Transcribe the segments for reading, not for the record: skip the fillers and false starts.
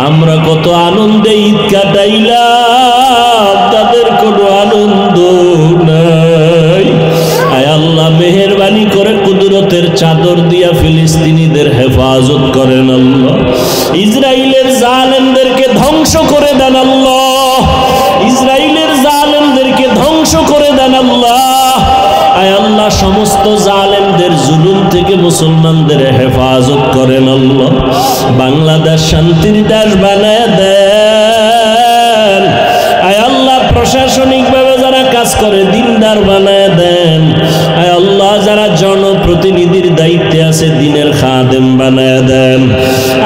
আমরা কত আনন্দে ঈদ কাটাইলাম, তাদের কোনো আনন্দ নাই। আয় আল্লাহ মেহেরবানি করে কুদরতের চাদর দিয়া ফিলিস্তিনিদের হেফাজত করেন আল্লাহ। ইসরাইলের জালেমদেরকে ধ্বংস করে দেন আল্লাহ, ইসরাইলের জালেমদেরকে ধ্বংস করে দেন আল্লাহ। আয় আল্লাহ সমস্ত জালেমদের জুলুম থেকে মুসলমানদের হেফাজত করেন আল্লাহ। বাংলাদেশ শান্তির দেশ বানায় দেন। আয় আল্লাহ প্রশাসনিকভাবে যারা কাজ করে দিনদার বানায় দেন। আয় আল্লাহ যারা জনপ্রতিনিধির দায়িত্বে আছে দিনের খাদেম বানায় দেন।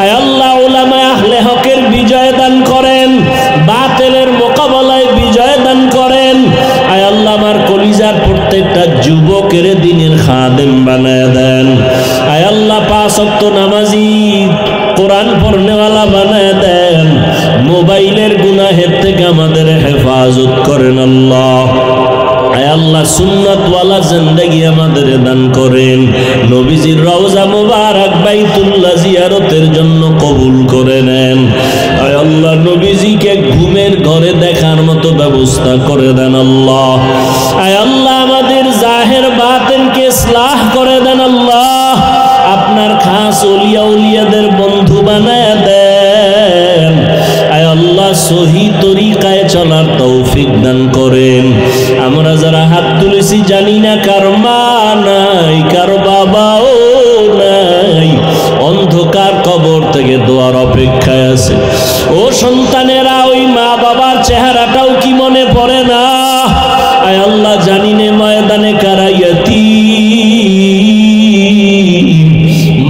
আয় আল্লাহ উলামা আহলে হকের বিজয় দান করেন, বাতিলের মোকাবেলায় বিজয় দান করেন। আয় আল্লাহ আমার কলিজার প্রত্যেকটা যুবকের দিনের খাদেম বানায় দেন। আয় আল্লাহ পাঁচ ওয়াক্ত নামাজি কোরআন পড়নেওয়ালা বানায় দেন। মোবাইলের গুনাহের থেকে আমাদের হেফাজত করেন আল্লাহ। আয় আল্লাহ সুন্নাতওয়ালা জিন্দেগি আমাদের দান করেন। নবীজির রওজা মুবারক বাইতুল্লাহ জিয়ারতের জন্য কবুল করে নেন। আয় আল্লাহ নবীজিকে ঘুমের ঘরে দেখার মতো ব্যবস্থা করে দেন আল্লাহ। আয় আল্লাহ আমাদের জাহের বাতিনকে ইসলাহ করে দেন আল্লাহ। আপনার খাস ওলিয়া উলিয়াদের বন্ধু বানায় দেন। আয় আল্লাহ সহি তরিকায় চলার তৌফিক দান করেন। আমরা যারা হাত তুলেছি জানি না কার মা নাই, কার বাবাও নাই, অন্ধকার কবর থেকে দোয়ার অপেক্ষায় আছে। ও সন্তানেরা, ওই মা বাবার চেহারাটাও কি মনে পড়ে না? আয় আল্লাহ জানি নে ময়দানে কারা ইয়াতীম,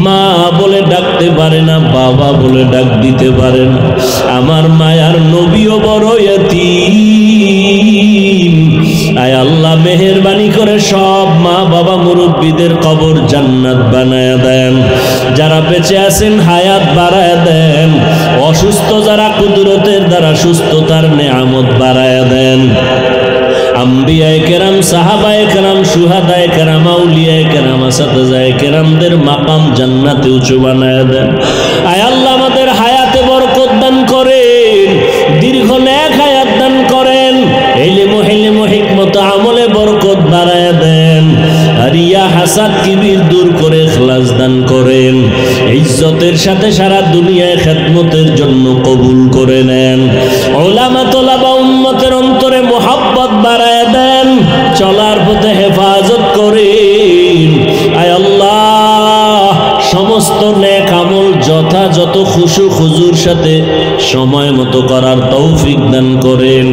মা বলে ডাকতে পারে না, বাবা বলে ডাক দিতে পারে না। আমার মায়ার নবীও বড় ইয়াতীম। আয় আল্লাহ মেহেরবানি করে সব মা বাবা মুরব্বীদের কবর জান্নাত বানায় দেন। যারা বেঁচে আছেন হায়াত বাড়ায় দেন। অসুস্থ যারা কুদরতের দ্বারা সুস্থতার নেয়ামত বাড়ায় দেন। আম্বিয়ায়ে কেরাম, সাহাবায়ে কেরাম, শুহাদায়ে কেরাম, আউলিয়ায়ে কেরাম, আসাতিজায়ে কেরামদের মাকাম জান্নাতে উঁচু বানায় দেন। আয় আল্লাহ আমাদের হায়াতে বরকত দান করেন, দীর্ঘ নেক হায়াত দান করেন, ইলম হিকমত আমলে বরকত বাড়ায় দেন। রিয়া হাসাদ কিবির দূর করে ইখলাস দান করেন। ইজ্জতের সাথে সারা দুনিয়ায় খেদমতের জন্য কবুল করে নেন। উলামা তোলাবা উম্মতের অন্তরে মুহাব্বত বাড়ায় দেন। চলার পথে হেফাজত করেন। আয় আল্লাহ সমস্ত নেক আমল যথাযথ খুশু খুজুর সাথে সময় মতো করার তৌফিক দান করেন।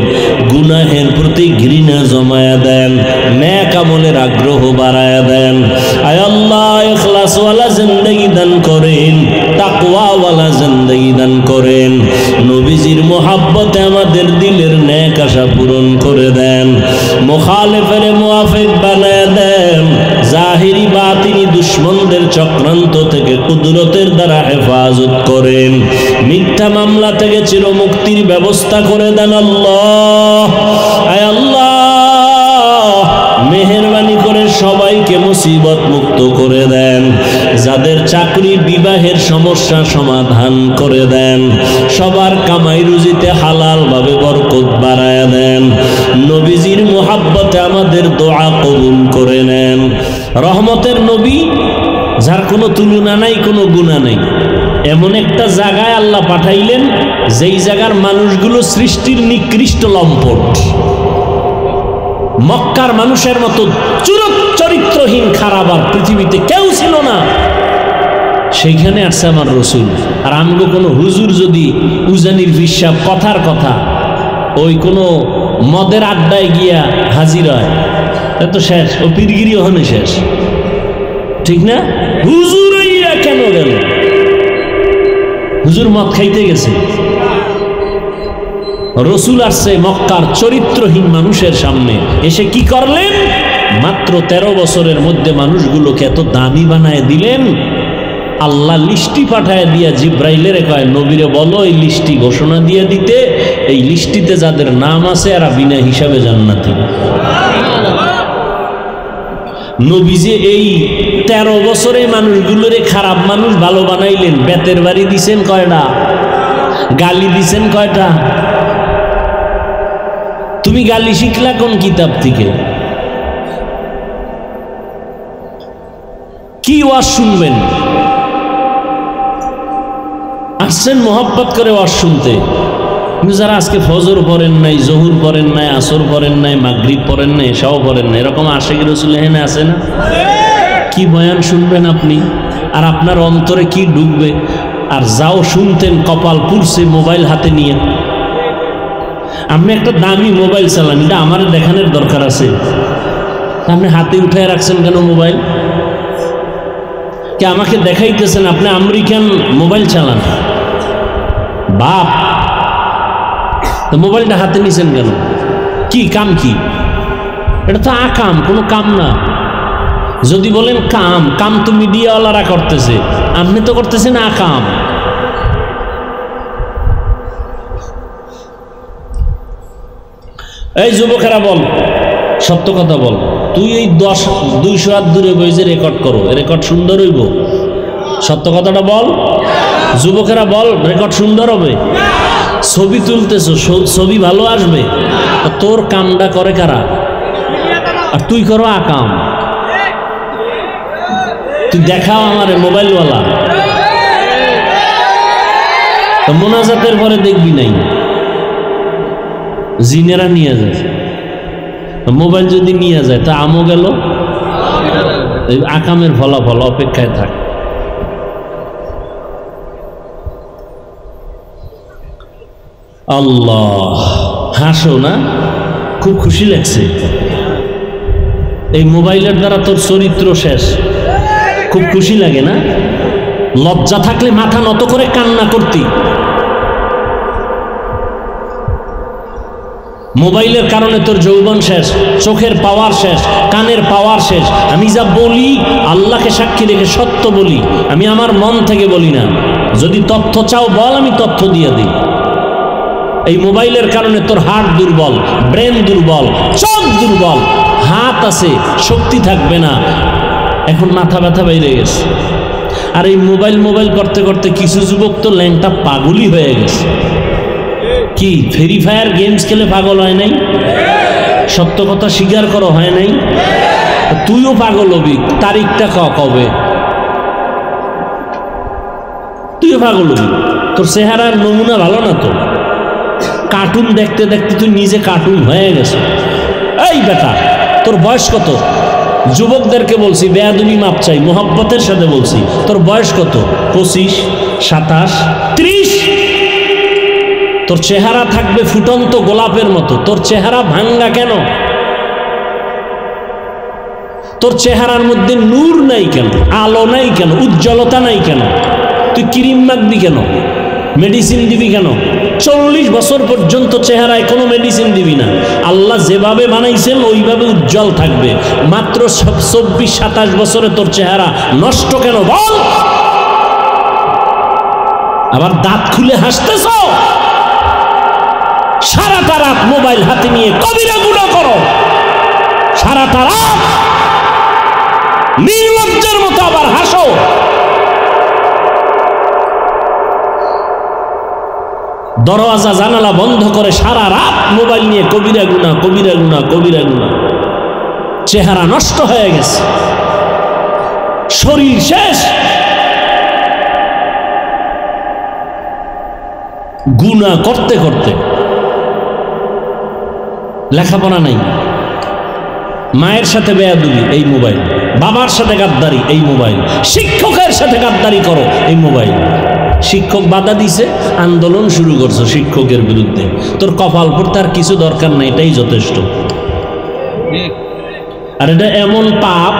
গুনাহের প্রতি ঘৃণা জমায়া দেন, নেক আমলের আগ্রহ বাড়ায়া দেন। আয় আল্লাহ ইখলাসওয়ালা জিন্দেগি দান করেন, তাকওয়াওয়ালা জিন্দেগি দান করেন। নবীজির মোহাব্বতে আমাদের দিলের নেক আশা পূরণ করে দেন। মুখালিফের মুওয়াফিক বানায় দেন। জাহিরি বাতিনি দুশমনদের চক্রান্ত থেকে কুদরতের দ্বারা হেফাজত করেন। মিথ্যা মামলা থেকে চিরমুক্তির ব্যবস্থা করে দেন আল্লাহ। আয় আল্লাহ মেহেরবানি করে সবাইকে মুসিবত মুক্ত করে দেন। যাদের চাকরি বিবাহের সমস্যা সমাধান করে দেন। সবার কামাই রুজিতে হালাল ভাবে বরকত বাড়ায় দেন। নবীজির মুহাব্বতে আমাদের দোয়া কবুল করে নেন। রহমতের নবী, যার কোনো তুলনা নাই, কোনো গুণা নাই, এমন একটা জায়গায় আল্লাহ পাঠাইলেন যেই জায়গার মানুষগুলো সৃষ্টির নিকৃষ্ট লম্পট। মক্কার মানুষের মতো চরিত্রহীন খারাপ আর পৃথিবীতে কেউ ছিল না। সেইখানে আসছে আমার রসুল। আর আমগো কোনো হুজুর যদি উজানির হিসাব কথার কথা ওই কোনো মদের আড্ডায় গিয়া হাজির হয়, তা তো শেষ, ও পীরগিরি ওখানে শেষ, ঠিক না? হুজুর কেন গেল? হুজুর মদ খাইতে গেছে। রসুল আসছে মক্কার চরিত্রহীন মানুষের সামনে, এসে কি করলেন? মাত্র 13 বছরের মধ্যে মানুষগুলোকে এত দামি বানায় দিলেন। আল্লাহ লিস্টি পাঠায় দিয়া জিব্রাইলের কয়, নবীরে বলো এই লিস্টি ঘোষণা দিয়ে দিতে, এই লিস্টিতে যাদের নাম আছে এরা বিনা হিসাবে জান্নাতি। নবীজি এই 13 বছরে মানুষগুলোরে খারাপ মানুষ ভালো বানাইলেন। বেতের বাড়ি দিছেন কয়টা, গালি দিছেন কয়টা? তুমি গালি শিখলা কোন কিতাব থেকে? কি ওয়াজ শুনবেন? আসছেন মোহাব্বত করে ওয়াজ শুনতে, কিন্তু যারা আজকে ফজর পড়েন নাই, জহুর পড়েন নাই, আসর পড়েন নাই, মাগরিব পড়েন নাই, এশাও পড়েন নাই, এরকম আশিক রাসূল এখানে আছে না? কি বয়ান শুনবেন আপনি? আর আপনার অন্তরে কি ঢুকবে? আর যাও শুনতেন কপাল পুড়ছে মোবাইল হাতে নিয়ে। আপনি একটা দামি মোবাইল চালান, এটা আমার দেখানোর দরকার আছে। আপনি হাতে উঠায় রাখছেন কেন মোবাইল? কে আমাকে দেখাইতেছেন আপনি আমেরিকান মোবাইল চালান? বাপ, তো মোবাইলটা হাতে নিছেন কেন? কি কাম? কি এটা তো আকাম, কোনো কাম না। যদি বলেন কাম, কাম তো মিডিয়াওয়ালারা করতেছে, আপনি তো করতেছেন আকাম। এই যুবকেরা বল, সত্য কথা বল। তুই এই 200 হাত দূরে বসে রেকর্ড করো, রেকর্ড সুন্দর হইব? সত্য কথাটা বল। যুবকেরা বল, রেকর্ড সুন্দর হবে? ছবি তুলতেছ, ছবি ভালো আসবে? তোর কামটা করে কারা? আর তুই করো আকাম। তুই দেখাও আমার মোবাইলওয়ালা, মোনাজাতের পরে দেখবি নাই জিনেরা নিয়ে যায়। মোবাইল যদি নিয়ে যায় তা আমও গেল, আকামের ফলাফল অপেক্ষায় থাক। আল্লাহ, হাসো না? খুব খুশি লাগছে। এই মোবাইলের দ্বারা তোর চরিত্র শেষ, খুব খুশি লাগে না? লজ্জা থাকলে মাথা নত করে কান্না করতি। মোবাইলের কারণে তোর যৌবন শেষ, চোখের পাওয়ার শেষ, কানের পাওয়ার শেষ। আমি যা বলি আল্লাহকে সাক্ষী রেখে সত্য বলি, আমি আমার মন থেকে বলি না। যদি তথ্য চাও বল, আমি তথ্য দিয়ে দিই। এই মোবাইলের কারণে তোর হার্ট দুর্বল, ব্রেন দুর্বল, চোখ দুর্বল, হাত আছে শক্তি থাকবে না, এখন মাথা ব্যথা বেড়ে গেছে। আর এই মোবাইল করতে করতে কিছু যুবক তো ল্যাংটা পাগলই হয়ে গেছে। কি ফ্রি ফায়ার গেমস খেলে পাগল হয় নাই? সত্য কথা স্বীকার করো, হয় নাই? তুইও পাগল হবি, তারিখটা কবে? তুইও পাগল হবি। তোর চেহারার নমুনা ভালো না তো, কার্টুন দেখতে দেখতে তুই নিজে কার্টুন হয়ে গেছে। এই বেটা, তোর বয়স কত? যুবকদেরকে বলছি, বেয়াদবি মাপ চাই, মোহাব্বতের সাথে বলছি। তোর বয়স কত? 25, 27, 30? তোর চেহারা থাকবে ফুটন্ত গোলাপের মতো, তোর চেহারা ভাঙ্গা কেন? তোর চেহারার মধ্যে নূর নাই কেন? আলো নাই কেন? উজ্জ্বলতা নাই কেন? তুই ক্রিম মাখবি কেন? মেডিসিন দিবি কেন? 40 বছর পর্যন্ত চেহারায় কোনো মেডিসিন দিবি না। আল্লাহ যেভাবে বানাইছেন ওইভাবে উজ্জ্বল থাকবে। মাত্র 24-27 বছরে তোর চেহারা নষ্ট কেন বল? আবার দাঁত খুলে হাসতেছ? সারাটা রাত মোবাইল হাতে নিয়ে কবিরা গুনাহ করো, সারাটা রাত নির্লজ্জের মতো আবার হাসো। দরওয়াজা জানালা বন্ধ করে সারা রাত মোবাইল নিয়ে কবিরা গুনাহ, কবিরা গুনাহ, কবিরা গুনাহ। চেহারা নষ্ট হয়ে গেছে, শরীর শেষ, গুনাহ করতে করতে। লেখাপড়া নাই, মায়ের সাথে বেয়াদবি এই মোবাইল, বাবার সাথে গাদ্দারি এই মোবাইল, শিক্ষকের সাথে গাদ্দারি করো এই মোবাইল। শিক্ষক বাধা দিছে, আন্দোলন শুরু করছো শিক্ষকের বিরুদ্ধে। তোর কপাল পড়তে আর কিছু দরকার নাই, এটাই যথেষ্ট। আর এটা এমন পাপ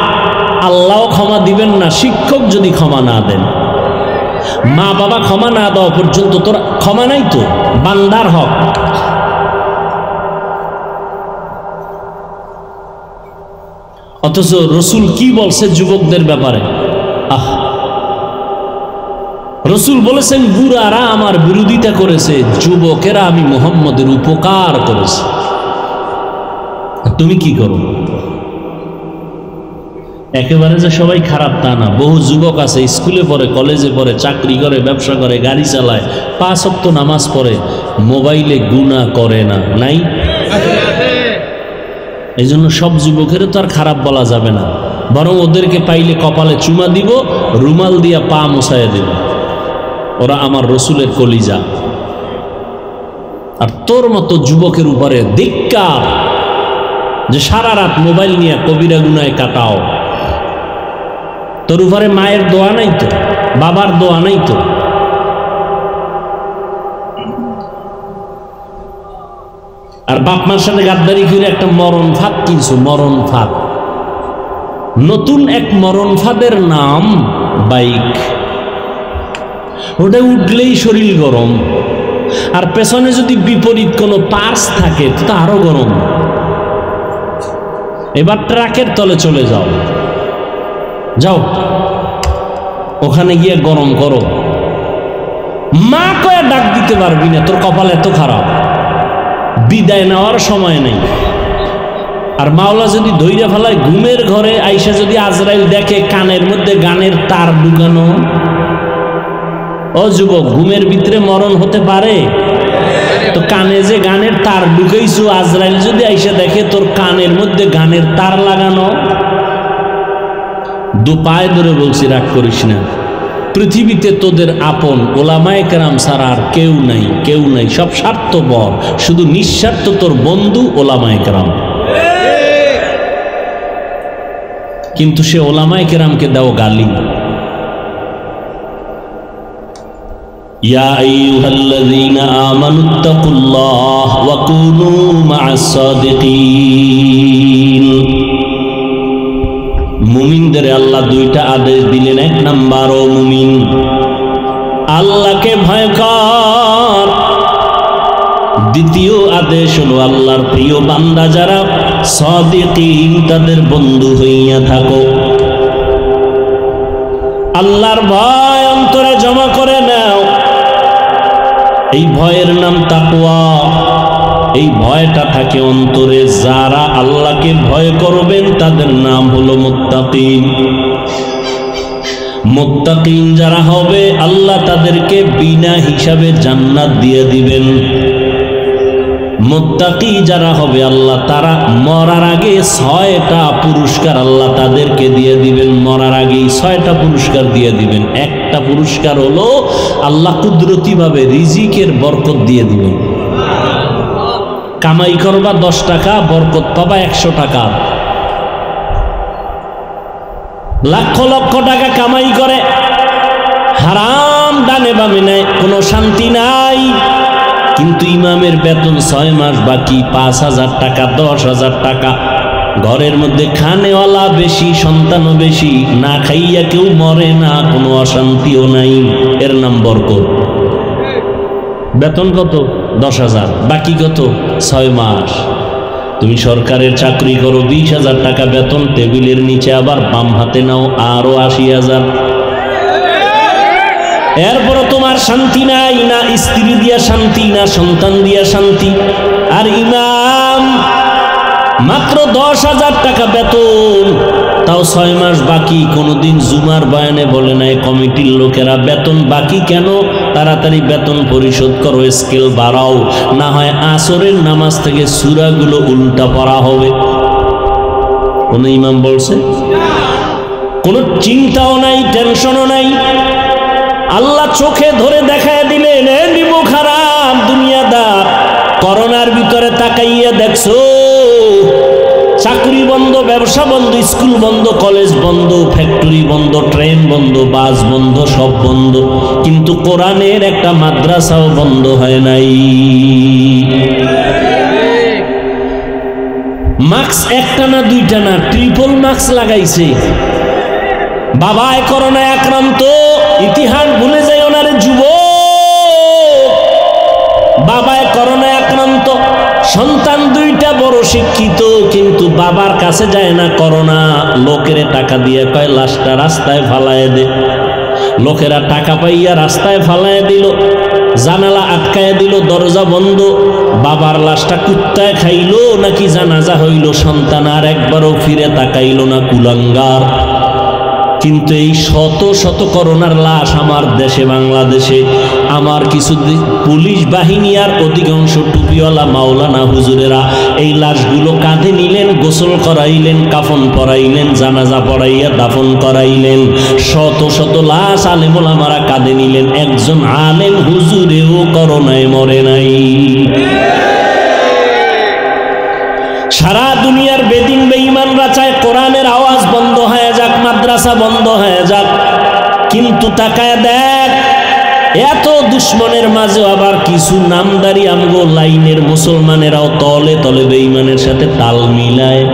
আল্লাহ ক্ষমা দিবেন না শিক্ষক যদি ক্ষমা না দেন। মা বাবা ক্ষমা না দেওয়া পর্যন্ত তোর ক্ষমা নাই, তো বান্দার হক। অথচ রসুল কি বলছে যুবকদের ব্যাপারে? রসুল বলেছেন, বুড়ারা আমার বিরোধিতা করেছে, যুবকেরা আমি মুহাম্মদের উপকার করেছে। তুমি কি করো? একেবারে যে সবাই খারাপ তা না, বহু যুবক আছে স্কুলে পড়ে, কলেজে পড়ে, চাকরি করে, ব্যবসা করে, গাড়ি চালায়, 5 ওয়াক্ত নামাজ পড়ে, মোবাইলে গুনাহ করে না, নাই? এই জন্য সব যুবকের তো আর খারাপ বলা যাবে না, বরং ওদেরকে পাইলে কপালে চুমা দিব, রুমাল দিয়া পা মুছাইয়া দেব, ওরা আমার রসুলের কলিজা। আর তোর মতো যুবকের উপরে ধিক্কার যে সারা রাত মোবাইল নিয়ে কবিরা গুনায় কাটাও। তোর উপরে মায়ের দোয়া নাই তো, বাবার দোয়া নাই তো। আর বাপ মার সাথে গাদ্দারি করে একটা মরণ ফাঁদ কিনছো, মরণ ফাঁদ। নতুন এক মরণ ফাঁদের নাম বাইক। ওটা উঠলেই শরীর গরম, আর পেছনে যদি বিপরীত কোনো পার্স থাকে তো আরো গরম। এবার ট্রাকের তলে চলে যাও, যাও ওখানে গিয়ে গরম করো, মা কয়ে ডাক দিতে পারবি না, তোর কপাল এত খারাপ, বিদায় নেওয়ার সময় নেই। আর মাওলা যদি ধৈর্য ফেলায় ঘুমের ঘরে আইসা যদি আজরাইল দেখে কানের মধ্যে গানের তার ঢুকানো, ও যুবক, ঘুমের ভিতরে মরণ হতে পারে? তো কানে যে গানের তার ঢুকাইছো, আজরাইল যদি আইসা দেখে তোর কানের মধ্যে গানের তার লাগানো, দু পায়ে ধরে বলছি রাগ করিস না। পৃথিবীতে তোদের আপন ওলামায়ে কেরাম ছাড়া আর কেউ নাই, কেউ নাই, সব স্বার্থপর, শুধু নিঃস্বার্থ তোর বন্ধু ওলামায়ে কেরাম। কিন্তু সে ওলামায়ে কেরামকে দাও গালি। ইয়া আইয়ুহাল্লাযীনা আমানুত্তাকুল্লাহ ওয়া কুনু মা'আস সাদিকিন। মুমিনদের আল্লাহ দুইটা আদেশ দিলেন। এক নাম্বার, ও মুমিন, আল্লাহকে ভয় কর। দ্বিতীয় আদেশ হলো আল্লাহর প্রিয় বান্দা যারা সাদিকিন তাদের বন্ধু হইয়া থাকো। আল্লাহর ভয় অন্তরে জমা করে নাও, এই ভয়ের নাম তাকওয়া। এই ভয়টা থাকে অন্তরে, যারা আল্লাহকে ভয় করবেন তাদের নাম হলো মুত্তাকিন। মুত্তাকিন যারা হবে আল্লাহ তাদেরকে বিনা হিসাবে জান্নাত দিয়ে দিবেন। মুত্তাকি যারা হবে আল্লাহ তারা মরার আগে 6টা পুরস্কার আল্লাহ তাদেরকে দিয়ে দিবেন। মরার আগেই 6টা পুরস্কার দিয়ে দিবেন। একটা পুরস্কার হলো আল্লাহ কুদরতিভাবে রিজিকের বরকত দিয়ে দিবেন। কামাই করবা 10 টাকা, বরকত পাবা 100 টাকা। লক্ষ লক্ষ টাকা কামাই করে হারাম ডানে বামে নেয়, কোনো শান্তি নাই। কিন্তু ইমামের বেতন 6 মাস বাকি, 5,000 টাকা, 10,000 টাকা। ঘরের মধ্যে খানেওয়ালা বেশি, সন্তানও বেশি, না খাইয়া কেউ মরে না, কোনো অশান্তিও নাই। এর নাম বরকত। বেতন কত? 10,000, বাকি কত? 6 মাস। তুমি সরকারের চাকরি করো, 20,000 টাকা বেতন, টেবিলের নিচে আবার বাম হাতে নাও আরো 80,000। এরপরও তোমার শান্তি নাই, না স্ত্রী দিয়া শান্তি, না সন্তান দিয়া শান্তি। আর ইমাম মাত্র 10,000 টাকা বেতন, তাও 6 মাস বাকি। কোনোদিন জুমার বয়ানে বলে নাই কমিটির লোকেরা বেতন বাকি কেন, তাড়াতাড়ি বেতন পরিশোধ করো, স্কেল বাড়াও, না হয় আসরের নামাজ থেকে সূরাগুলো উল্টা পড়া হবে। কোন ইমাম বলছে? কোনো চিন্তাও নাই, টেনশনও নাই। আল্লাহ চোখে ধরে দেখায় দিলেন, নিব খারাপ দুনিয়াদার। করোনার ভিতরে তাকাইয়া দেখছো, চাকরি বন্ধ, ব্যবসা বন্ধ, স্কুল বন্ধ, কলেজ বন্ধ, ফ্যাক্টরি বন্ধ, ট্রেন বন্ধ, বাস বন্ধ, সব বন্ধ। কিন্তু কোরআনের একটা মাদ্রাসাও বন্ধ হয় নাই। মাস্ক একটা না দুইটা না, ট্রিপল মাস্ক লাগাইছে। বাবায় করোনায় আক্রান্ত, ইতিহাস ভুলে যায় ওনারে যুবক। বাবায় করোনায় আক্রান্ত, সন্তান 2টা বড় শিক্ষিত, কিন্তু বাবার কাছে যায় না করোনা। লোকের টাকা দিয়ে কয় লাশটা রাস্তায় ফালায় দে। লোকেরা টাকা পাইয়া রাস্তায় ফালায় দিল, জানালা আটকায় দিল, দরজা বন্ধ। বাবার লাশটা কুত্তায় খাইলো নাকি জানাজা হইল, সন্তান আর একবারও ফিরে তাকাইল না, কুলাঙ্গার। কিন্তু এই শত শত করোনার লাশ আমার দেশে, বাংলাদেশে আমার কিছু পুলিশ বাহিনী আর অধিকাংশ টুপিওয়ালা মাওলানা হুজুরেরা এই লাশগুলো কাঁধে নিলেন, গোসল করাইলেন, কাফন পরাইলেন, জানাজা পড়াইয়া দাফন করাইলেন। শত শত লাশ আলেম ওলামারা কাঁধে নিলেন, একজন আলেম হুজুরেও করোনায় মরে নাই। সারা দুনিয়ার বেদিন বেঈমানরা চায় কোরআনের আওয়াজ বন্ধ হয়ে যাক, মাদ্রাসা বন্ধ হয়ে যাক, কিন্তু তাকায় দেখ এত দুশ্মনের মাঝে আবার কিছু নামদারি আমগো লাইনের মুসলমানেরাও তলে তলে বেঈমানের সাথে তাল মিলায়।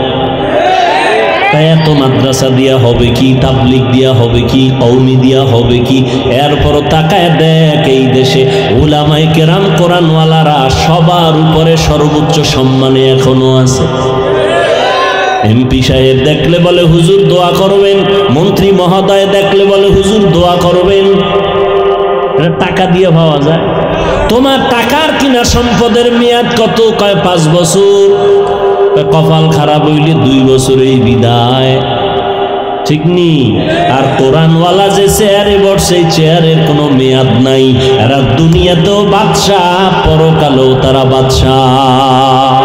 তাই এত মাদ্রাসা দিয়া হবে কি, তাবলিগ দিয়া হবে কি, কওমি দিয়া হবে কি? এরপরও তাকায় দেখ এই দেশে উলামায়ে কেরাম কোরআনওয়ালারা সবার উপরে সর্বোচ্চ সম্মানে এখনো আছে। এমপি সাহেব দেখলে বলে হুজুর দোয়া করবেন, মন্ত্রী মহোদয় দেখলে বলে হুজুর দোয়া করবেন। টাকা দিয়ে পাওয়া যায়। তোমার টাকার কিনা সম্পদের মেয়াদ কত? কয় 5 বছর। কপাল খারাপ হইলে 2 বছরেই বিদায়, ঠিক নি? আর কোরআনওয়ালা যে চেয়ারে বসে, চেয়ারের কোনো মেয়াদ নাই। এরা দুনিয়াতেও বাদশাহ, পরকালেও তারা বাদশাহ।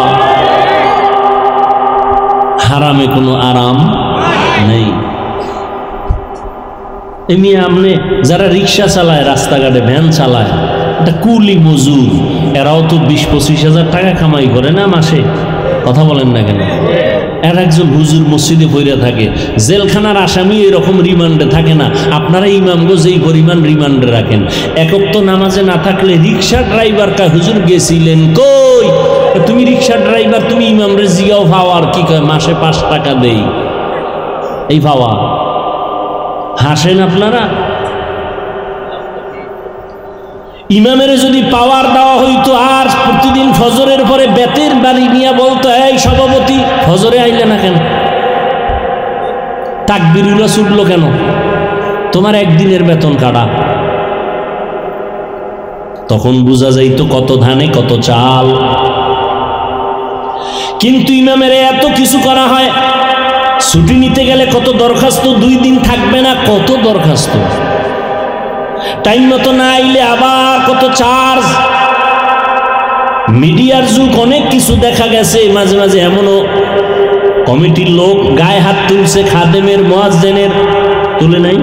হারামে কোনো আরাম নেই। এমনি আমনে যারা রিক্সা চালায়, রাস্তাঘাটে ভ্যান চালায়, এটা কুলি মজুর, এরাও তো 20-25 হাজার টাকা কামাই করে না মাসে। কথা বলেন না কেন? এর একজন হুজুর মসজিদে পড়ে থাকে, জেলখানার আসামি এরকম রিমান্ডে থাকে না। আপনারা ইমামগো যেই পরিমাণ রিমান্ডে রাখেন, একক তো নামাজে না থাকলে রিক্সা ড্রাইভার কা হুজুর গেছিলেন কই? তুমি রিক্সা ড্রাইভার, তুমি ইমামরে জিগাও পাওয়ার কি কয় মাসে 5 টাকা দেই, এই পাওয়া। হাসেন আপনারা। ইমামের যদি পাওয়ার দেওয়া হইতো আর প্রতিদিন ফজরের পরে বেতের বাড়ি নিয়ে বলতো, এই সভাপতি ফজরে আইলে না কেন, তাকবীরুল্লাহ ছুটলো কেন, তোমার একদিনের বেতন কাটা। তখন বোঝা যাইতো কত ধানে কত চাল। কিন্তু ইমামের এত কিছু করা হয়, ছুটি নিতে গেলে কত দরখাস্ত, 2 দিন থাকবে না, কত দরখাস্ত। টাইম মতো না আইলে আবার কত চার্জ। মিডিয়ার যুগ, অনেক কিছু দেখা গেছে। মাঝে মাঝে এমনও কমিটির লোক গায়ে হাত তুলছে, খাদেমের মুয়াজ্জিনের তুলে নাই।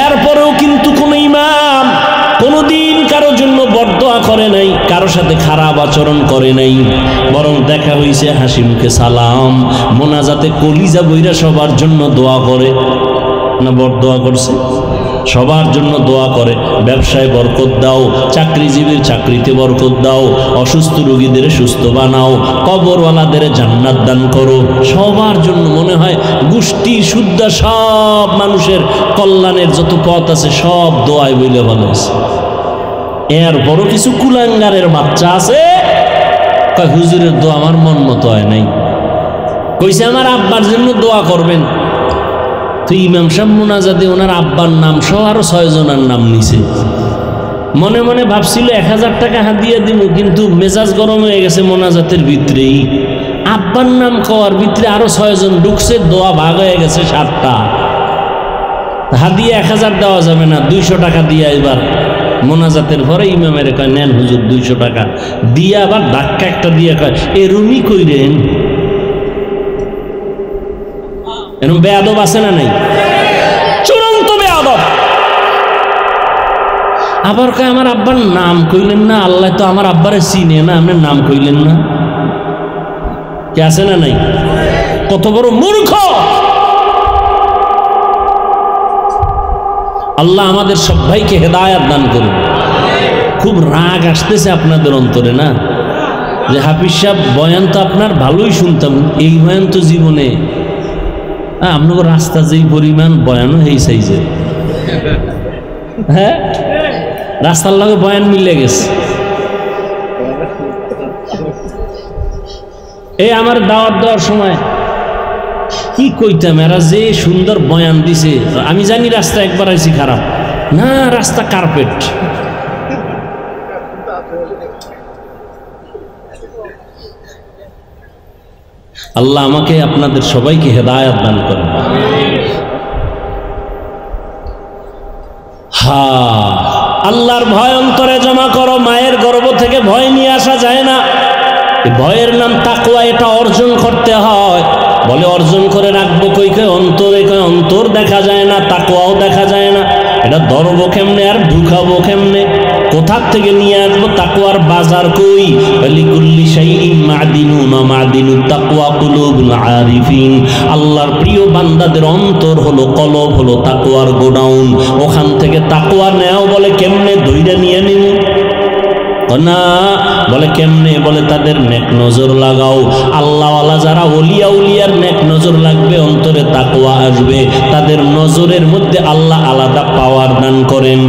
এরপরেও কিন্তু কোন ইমাম কোনদিন কারোর জন্য বদদোয়া করে নাই, কারোর সাথে খারাপ আচরণ করে নাই, বরং দেখা হইছে হাসি মুখে সালাম, মোনাজাতে কলিজা বইরা সবার জন্য দোয়া করে না? বদদোয়া করছে? সবার জন্য দোয়া করে। ব্যবসায় বরকত দাও, চাকরিজীবীর চাকরিতে বরকত দাও, অসুস্থ রোগীদের সুস্থ বানাও, কবরওয়ালাদের জান্নাত দান করো। সবার জন্য মনে হয় গোষ্ঠী শুদ্ধা সব মানুষের কল্যাণের যত পথ আছে সব দোয়ায় বইলে ভালো আছে। এর বড় কিছু কুলাঙ্গারের বাচ্চা আছে, কয় হুজুরের দোয়া আমার মন মতো হয় নাই, কইছে আমার আব্বার জন্য দোয়া করবেন। তো ইমাম সাহেব মোনাজাতে ওনার আব্বার নাম সহ আরো 6 জনের নাম নিছে। মনে মনে ভাবছিল 1000 টাকা হাদিয়া দিব, কিন্তু মেজাজ গরম হয়ে গেছে মোনাজাতের ভিতরেই। আব্বার নাম কওয়ার ভিতরে আরো 6 জন ঢুকছে, দোয়া ভাগ হয়ে গেছে 7টা। হাদিয়া 1000 দেওয়া যাবে না, 200 টাকা দিয়া এবার মোনাজাতের পরে ইমামের কয় নেন হুজুর 200 টাকা দিয়া, আবার ধাক্কা একটা দিয়ে কয় এ রুমি কইরেন। এরকম বেয়াদব আছে না নাই? চূড়ান্ত বেয়াদব। আবার কয় আমার আব্বার নাম কইলেন না, আল্লাহ তো আমার আব্বারে চিনে না, আপনার নাম কইলেন না। কে আছে না নাই? কত বড় মূর্খ! আল্লাহ আমাদের সবাইকে হেদায়েত দান করুন। খুব রাগ আসতেছে আপনাদের অন্তরে না, যে হাফিজ সাহেব বয়ান তো আপনার ভালোই শুনতাম, এই বয়ান তো জীবনে আপনার রাস্তা যেই পরিমাণ বয়ানও এই সাইজে, হ্যাঁ রাস্তার লগে বয়ান মিলে গেছে। এই আমার দাওয়াত দেওয়ার সময় কি কইতাম, এরা যে সুন্দর বয়ান দিছে। আমি জানি রাস্তা একবার আইছি খারাপ না, রাস্তা কার্পেট। আল্লাহ আমাকে আপনাদের সবাইকে হেদায়েত দান করেন। আল্লাহর ভয় অন্তরে জমা করো। মায়ের গর্ভ থেকে ভয় নিয়ে আসা যায় না, ভয়ের নাম তাকওয়া। এটা অর্জন করতে হয়। বলে অর্জন করে রাখবো কই? অন্তরে। অন্তর দেখা যায় না, তাকওয়াও দেখা যায় না। এটা ধরবো কেমনে আর ঢুকাবো কেমনে? কোথার থেকে নিয়ে আসবো? তাকওয়ার বাজার কই? লিকুল্লি শাইইন মাদিনুন ওয়া মাদিনুত তাকওয়া কুলুবুল আরিফিন। আল্লাহর প্রিয় বান্দাদের অন্তর হলো, কলব হলো তাকওয়ার গোডাউন। ওখান থেকে তাকওয়া নেও। বলে কেমনে? ধইরা নিয়ে নিব না। বলে কেমনে? বলে তাদের নেক নজর লাগাও। আল্লাহওয়ালা যারা ওলিয়া, উলিয়ার নেক নজর লাগবে, অন্তরে তাকওয়া আসবে। তাদের নজরের মধ্যে আল্লাহ আলাদা পাওয়ার দান করেন।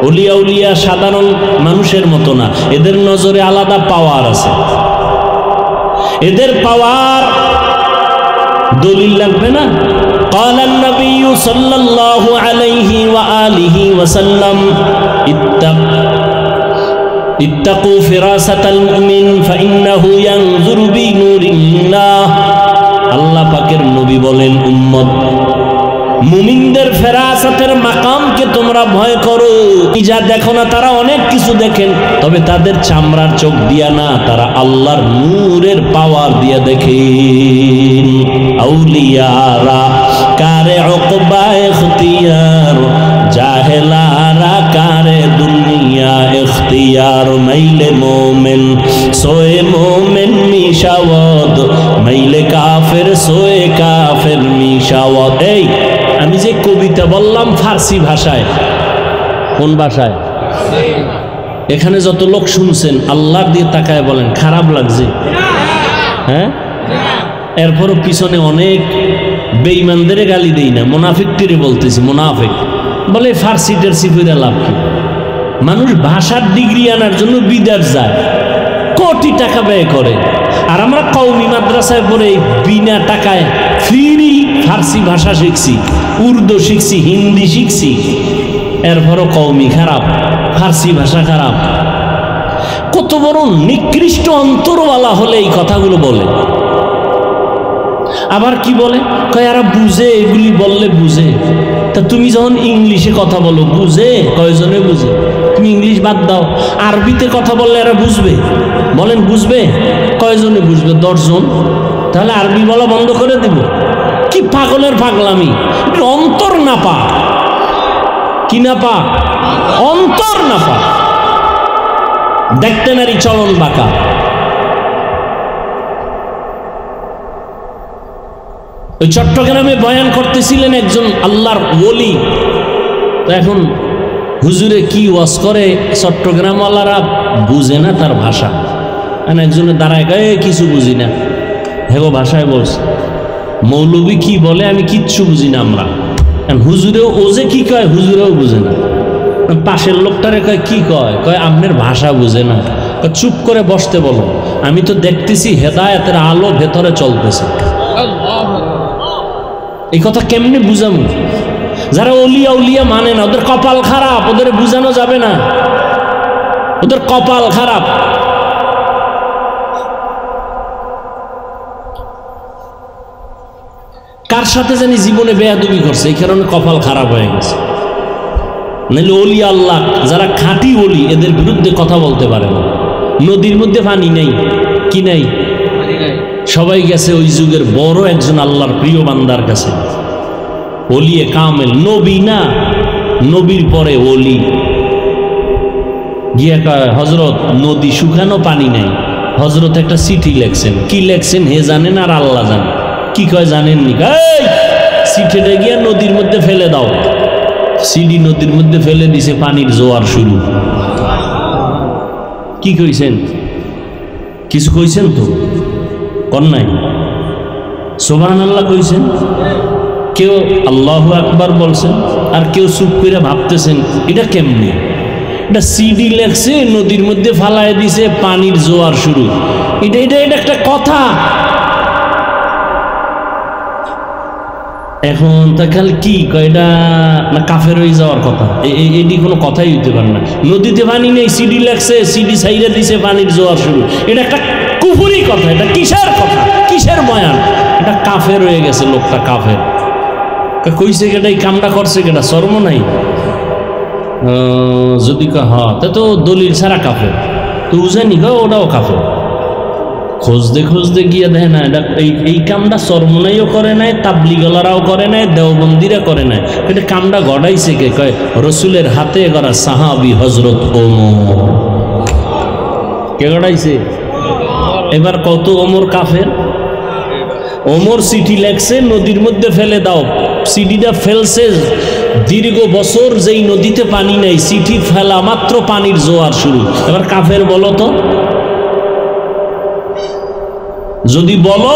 ওলিয়া উলিয়া সাধারণ মানুষের মতো না, এদের নজরে আলাদা পাওয়ার আছে। এদের পাওয়ার দলিল লাগবে না? قال النبي صلى الله عليه وآله وسلم اتقوا فراسة المؤمن فإنه ينظر بنور الله। আল্লাহ পাকের নবী বলেন, উম্মত মুমিনদের ফেরাসাতের মাকামকে তোমরা ভয় করো। যা দেখো না, তারা অনেক কিছু দেখেন, তবে তাদের চামড়ার চোখ দিয়া না, তারা আল্লাহর নূরের পাওয়ার দিয়া দেখেন। আউলিয়ারা কারে উকবা ইখতিয়ার, জাহেলারা কারে দুনিয়া ইখতিয়ার। মাইলে মোমেন সোয়ে মোমেন মিশাওয়াত, মাইলে কাফের সোয়ে কাফের মিশাওয়াত। এই আমি যে কবিতা বললাম ফার্সি ভাষায়, কোন ভাষায়? এখানে যত লোক শুনছেন আল্লাহর দিয়ে তাকায় বলেন খারাপ লাগছে? হ্যাঁ, এরপরও পিছনে অনেক বেঈমানদের গালি দেই না, মুনাফিকটিরে বলতেছি। মুনাফিক বলে ফার্সি টার্সি ফিরে লাভ কি? মানুষ ভাষার ডিগ্রি আনার জন্য বিদেশ যায়, কোটি টাকা ব্যয় করে, আর আমরা কওমি মাদ্রাসায় পড়ে বিনা টাকায় ফ্রি ফার্সি ভাষা শিখছি, উর্দু শিখছি, হিন্দি শিখছি, এরপরও কওমি খারাপ, ফার্সি ভাষা খারাপ। কত বড় নিকৃষ্ট অন্তরওয়ালা হলে এই কথাগুলো বলে। আবার কি বলে? কয় এরা বুঝে, এগুলি বললে বুঝে। তা তুমি যখন ইংলিশে কথা বলো, বুঝে? কয়জনে বুঝে? তুমি ইংলিশ বাদ দাও, আরবিতে কথা বললে এরা বুঝবে? বলেন বুঝবে? কয়জনে বুঝবে? 10 জন। তাহলে আরবি বলা বন্ধ করে দেব? কি পাগলের পাগলামি! অন্তর না পা, কি না পা? অন্তর না পা। দেখতে নারী চলন বাঁকা। ওই চট্টগ্রামে বয়ান করতেছিলেন একজন আল্লাহর ওলি। তো এখন হুজুরে কি ওয়াজ করে, চট্টগ্রামওয়ালারা বুঝে না তার ভাষা। একজনে দাঁড়ায় গায়ে কিছু বুঝি না, হেগো ভাষায় বলছে। মৌলবী কি বলে আমি কিচ্ছু বুঝি না আমরা। হুজুরেও ও যে কি কয় হুজুরেও বুঝে না। পাশের লোকটারে কয় কি কয়? কয় আপনার ভাষা বুঝে না। চুপ করে বসতে বলো, আমি তো দেখতেছি হেদায়েতের আলো ভেতরে চলতেছে। এই কথা কেমনে বুঝাবো? যারা ওলিয়া উলিয়া মানে না, ওদের কপাল খারাপ, ওদের বুঝানো যাবে না, ওদের কপাল খারাপ। কার সাথে জানি জীবনে বেয়াদবি করছে, এই কারণে কপাল খারাপ হয়ে গেছে। নাহলে ওলিয়া আল্লাহ যারা খাঁটি ওলি, এদের বিরুদ্ধে কথা বলতে পারে না। নদীর মধ্যে পানি নেই, কি নাই? সবাই গেছে ওই যুগের বড় একজন আল্লাহর প্রিয় বান্দার কাছে, ওলিয়ে কামেল, নবী না, নবীর পরে ওলি। গিয়া কয় হজরত নদী শুকানো, পানি নেই। হজরত একটা চিঠি লেখছেন, কি লেখছেন হে জানেন আর আল্লাহ জানেন। কি কয় জানেননি? চিঠিটা গিয়া নদীর মধ্যে ফেলে দাও। সিডি নদীর মধ্যে ফেলে দিছে, পানির জোয়ার শুরু। কি কইছেন? কিছু কইছেন তো? কর নাই? সুবহানাল্লাহ কইছেন, কেউ আল্লাহু আকবার বলছেন, আর কেউ চুপ করে ভাবতেছেন এটা কেমনে। এটা সিডি লেখছে, নদীর মধ্যে ফালায় দিছে, পানির জোয়ার শুরু। এটা এটা এটা একটা কথা? এখন তা খালি কি কয়টা না কাফের হয়ে যাওয়ার কথা, এটি কোনো কথাই হইতে পারে না। নদীতে পানি নেই, সিডি লাগছে, সিডি সাইডে দিছে, পানির জোয়ার শুরু। এটা একটা কুফুরি কথা, এটা কিসের কথা, কিসের বয়ান? এটা কাফের হয়ে গেছে, লোকটা কাফের। কইছে কেটা, এই কামটা করছে কেটা, শর্ম নাই? যদি হ্যাঁ, তা তো দলিল ছাড়া কাফের। তো জানি ওটাও কাফের। খুঁজতে গিয়ে দেখে না, এটা এই কামটা চরমনাইও করে নাই, তাবলিগলারাও করে নাই, দেওবন্দিরা করে নাই। এটা কামটা গড়াইছে কে? কয় রসুলের হাতে গড়া সাহাবি হজরত ওমর। কে গড়াইছে? এবার কত ওমর কাফের? ওমর চিঠি লেখছে, নদীর মধ্যে ফেলে দাও। চিঠিটা ফেলছে, দীর্ঘ বছর যেই নদীতে পানি নাই, চিঠি ফেলা মাত্র পানির জোয়ার শুরু। এবার কাফের বলো তো? যদি বলো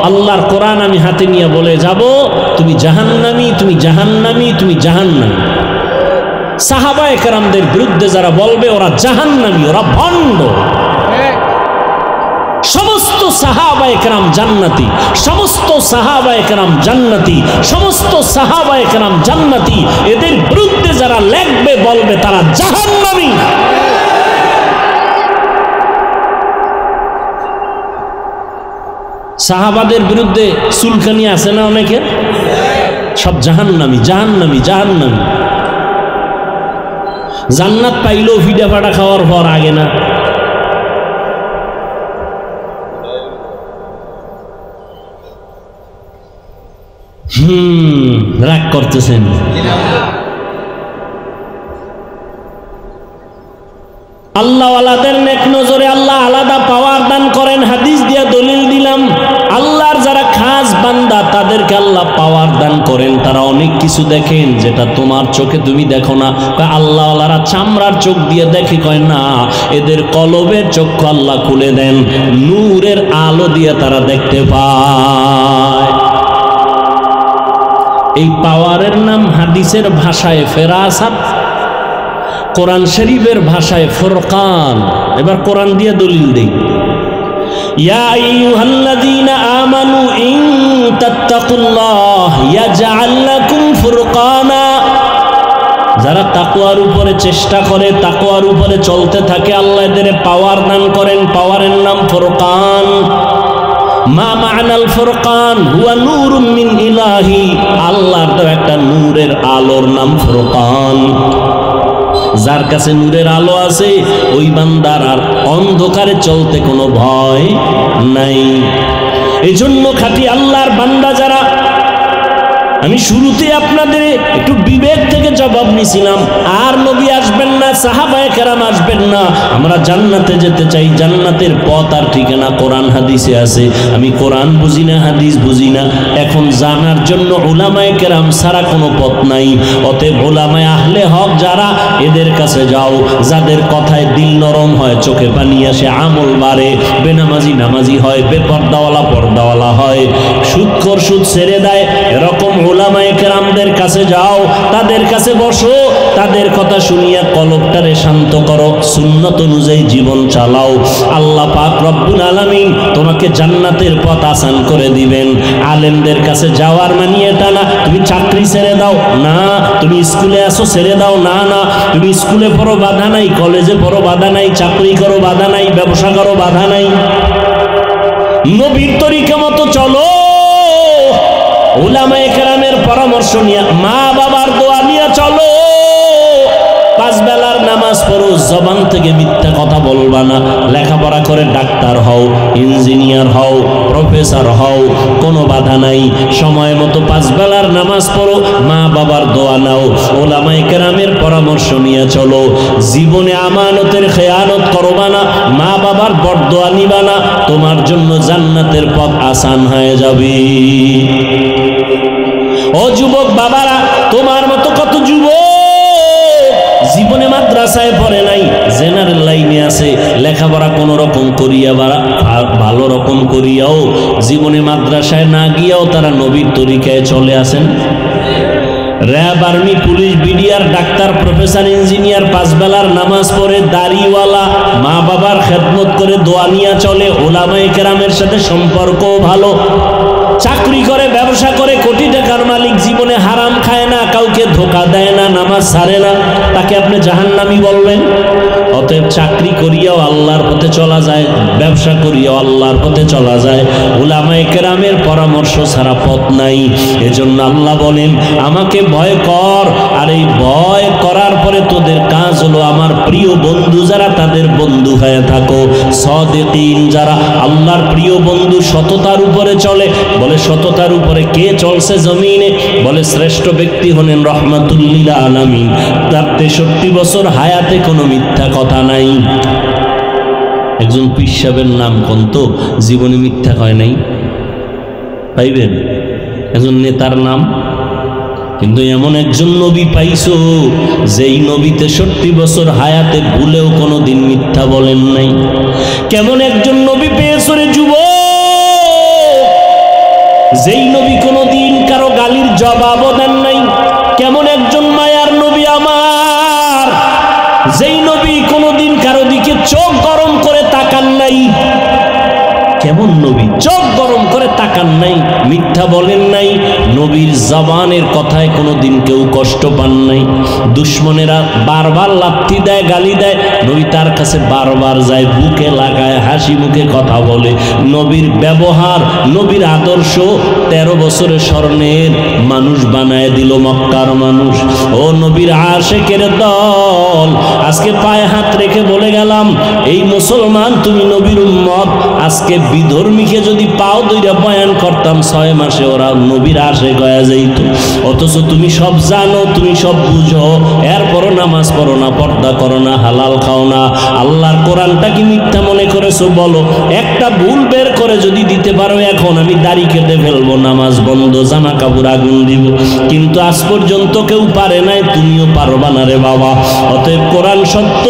আল্লাহর কোরআন আমি হাতে নিয়ে বলে যাব, তুমি জাহান্নামী, তুমি জাহান্নামী, তুমি জাহান্নামী। সাহাবায়ে কেরামদের বিরুদ্ধে যারা বলবে ওরা জাহান্নামী, ওরা ভণ্ড। সমস্ত সাহাবায়ে কেরাম জান্নাতি, সমস্ত সাহাবায়ে কেরাম জান্নাতি, সমস্ত সাহাবায়ে কেরাম জান্নাতি। এদের বিরুদ্ধে যারা লেখবে বলবে তারা জাহান্নামী। সাহাবাদের বিরুদ্ধে চুলকানি আছে না অনেকের? সব জাহান্নামী, জাহান্নামী, জাহান্নামী। জান্নাত পাইলেও ফিডা ফাটা খাওয়ার পর আগে না। রাগ করতেছেন? আল্লাহওয়ালাদের নেক নজরে আল্লাহ আলাদা পাওয়ার দান করেন। হাদিস দিয়া দলিল দিলাম। আল্লাহর যারা খাস বান্দা তাদেরকে আল্লাহ পাওয়ার দান করেন। তারা অনেক কিছু দেখেন যেটা তোমার চোখে তুমি দেখো না। আল্লাহওয়ালারা চামড়ার চোখ দিয়ে দেখে, কয় না, এদের কলবের চক্ষু আল্লাহ খুলে দেন, নূরের আলো দিয়ে তারা দেখতে পায়। এই পাওয়ারের নাম হাদিসের ভাষায় ফেরাসাত, কোরআন শরীফের ভাষায় ফুরকান। এবার কোরআন দিয়ে দলিল দেই। ইয়া আইয়ুহাল্লাযীনা আমানু ইন তাত্তাকুল্লাহ ইয়াজআল লাকুম ফুরকানা। যারা তাকওয়ার উপরে চেষ্টা করে, তাকওয়ার উপরে চলতে থাকে, আল্লাহ এদের পাওয়ার দান করেন। পাওয়ারের নাম ফুরকান। মা মা'নাল ফুরকান হুয়া নূরুম মিন ইলাহি। আল্লাহর তো একটা নূরের আলোর নাম ফুরকান। যার কাছে নূরের আলো আছে ওই বান্দার আর অন্ধকারে চলতে কোনো ভয় নাই। এই জন্য খাঁটি আল্লাহর বান্দা যারা, আমি শুরুতে আপনাদের একটু বিবেক থেকে জবাব নিছিলাম, আর নবী আসবেন না, সাহাবায়ে কেরাম আসবেন না, আমরা জান্নাতে যেতে চাই। জান্নাতের পথ আর ঠিকানা কোরআন হাদিসে আছে। আমি কোরআন বুঝি না, হাদিস বুঝি না, এখন জানার জন্য উলামায়ে কেরাম ছাড়া কোনো পথ নাই। অতএব উলামায়ে আহলে হক যারা, এদের কাছে যাও। যাদের কথায় দিল নরম হয়, চোখে পানি আসে, আমল বাড়ে, বেনামাজি নামাজি হয়, বেপর্দাওয়ালা পর্দাওয়ালা হয়, সুদখোর সুদ ছেড়ে দেয়, এরকম উলামায়ে কেরামদের কাছে যাও, তাদের কাছে বসো, তাদের কথা শুনিয়া কলবটারে শান্ত করো, সুন্নত অনুযায়ী জীবন চালাও। আল্লাহ পাক রব্বুল আলামিন তোমাকে জান্নাতের পথ আসান করে দিবেন। আলেমদের কাছে যাওয়ার মানে এটা না তুমি চাকরি ছেড়ে দাও, না তুমি স্কুলে আসো ছেড়ে দাও, না না তুমি স্কুলে পড়ো বাধা নাই, কলেজে পড়ো বাধা নাই, চাকরি করো বাধা নাই, ব্যবসা করো বাধা নাই, নবীর তরিকা মতো চলো। উলামায়ে কেরামের পরামর্শ নিয়ে, মা বাবার দোয়া নিয়ে চলো। পাঁচ বেলার নামাজ পড়ো, জবান থেকে মিথ্যা কথা বলবা না। লেখাপড়া করে ডাক্তার হও, ইঞ্জিনিয়ার হও, প্রফেসর হও, কোনো বাধা নাই। সময় মতো পাঁচ বেলার নামাজ পড়ো, মা বাবার দোয়া নাও, উলামায়ে কেরামের পরামর্শ নিয়ে চলো। জীবনে আমানতের খেয়ানত করবা না, মা বাবার বরদোয়া নিবা না, তোমার জন্য জান্নাতের পথ আসান হয়ে যাবে। ও যুবক বাবারা, তোমার মতো কত যুবক জীবনে মাদ্রাসায় পড়ে নাই, জেনারেল লাইনে আছে, লেখাপড়া কোনো রকম করিয়া ভালো রকম করিয়াও জীবনে মাদ্রাসায় না গিয়াও তারা নবীর তরিকায় চলে আসেন। RAB, army, police, BDR, doctor, professor, engineer, পাঁচ বেলার নামাজ পড়ে, দাড়িওয়ালা, মা বাবার খেদমত করে, দোয়া নিয়া চলে, উলামায়ে কেরামের সাথে সম্পর্কও ভালো, চাকরি করে, ব্যবসা করে, কোটি টাকা দয়ার মালিক জীবনে হারাম খায় না, কাউকে ধোকা দেয় না, নামাজ ছাড়ে না, তাকে আপনি জাহান্নামী বলবেন? অতএব চাকরি করিয়াও আল্লাহর পথে চলা যায়, ব্যবসা করিয়াও আল্লাহর পথে চলা যায়, উলামায়ে কেরামের পরামর্শ ছাড়া পথ নাই। এজন্য আল্লাহ বলেন আমাকে ভয় কর, আর এই ভয় করার পরে তোদের কাজ হলো আমার প্রিয় বন্ধু যারা তাদের বন্ধু হয়ে থাকো। সাদিকিন যারা আল্লাহর প্রিয় বন্ধু, সততার উপরে চলে। বলে সততার উপরে কে চলছে জমিনে? বলে শ্রেষ্ঠ ব্যক্তি হলেন রহমাতুল লিল আলামিন, তার 63 বছর হায়াতে কোনো মিথ্যা কথা নাই। একজন পীর সাহেবের নাম কোন তো জীবনে মিথ্যা কয় নাই? পাইবেন? একজন নেতার নাম? কিন্তু এমন একজন নবী পাইছো যেই নবী 63 বছর হায়াতে ভুলেও কোনোদিন মিথ্যা বলেন নাই। কেমন একজন নবী পেয়েছো রে যুবক, যেই নবী কোনোদিন কারো গালির জবাবও দেন নাই। কেমন একজন মায়ার নবী আমার, যেই নবী কোনোদিন কারো দিকে চোখ গরম করে তাকান নাই। কেমন নবী? চোখ গরম করে তাকান নাই, মিথ্যা বলেন নাই, নবীর জবানের কথায় কোনোদিন কেউ কষ্ট পান নাই। দুশ্মনেরা বারবার লাথি দেয়, গালি দেয়, নবী তার কাছে বারবার যায়, বুকে লাগায়, হাসি মুখে কথা বলে। নবীর ব্যবহার, নবীর আদর্শ 13 বছরের স্বর্ণের মানুষ বানায় দিল মক্কার মানুষ। ও নবীর আশেকের দল, আজকে পায়ে হাত রেখে বলে গেলাম, এই মুসলমান তুমি নবীর উম্মত। আজকে বিধর্মীকে যদি পাও দুইটা বয়ান করতাম 6 মাসে ওরা নবীর আশেক হয়ে যাইত। অথচ তুমি সব জানো, তুমি সব বুঝো, এরপরও নামাজ পড়ো না, পর্দা করো না, হালাল খাও না, আল্লাহর কোরআনটা কি মিথ্যা মনে করেছো? বলো। একটা ভুল বের করে যদি দিতে পারো, এখন আমি দাড়ি কেটে ফেলবো, নামাজ বন্ধ, জামা কাপড় আগুন দিব। কিন্তু আজ পর্যন্ত কেউ পারে নাই, তুমিও পারবা না রে বাবা। অতএব কোরআন সত্য,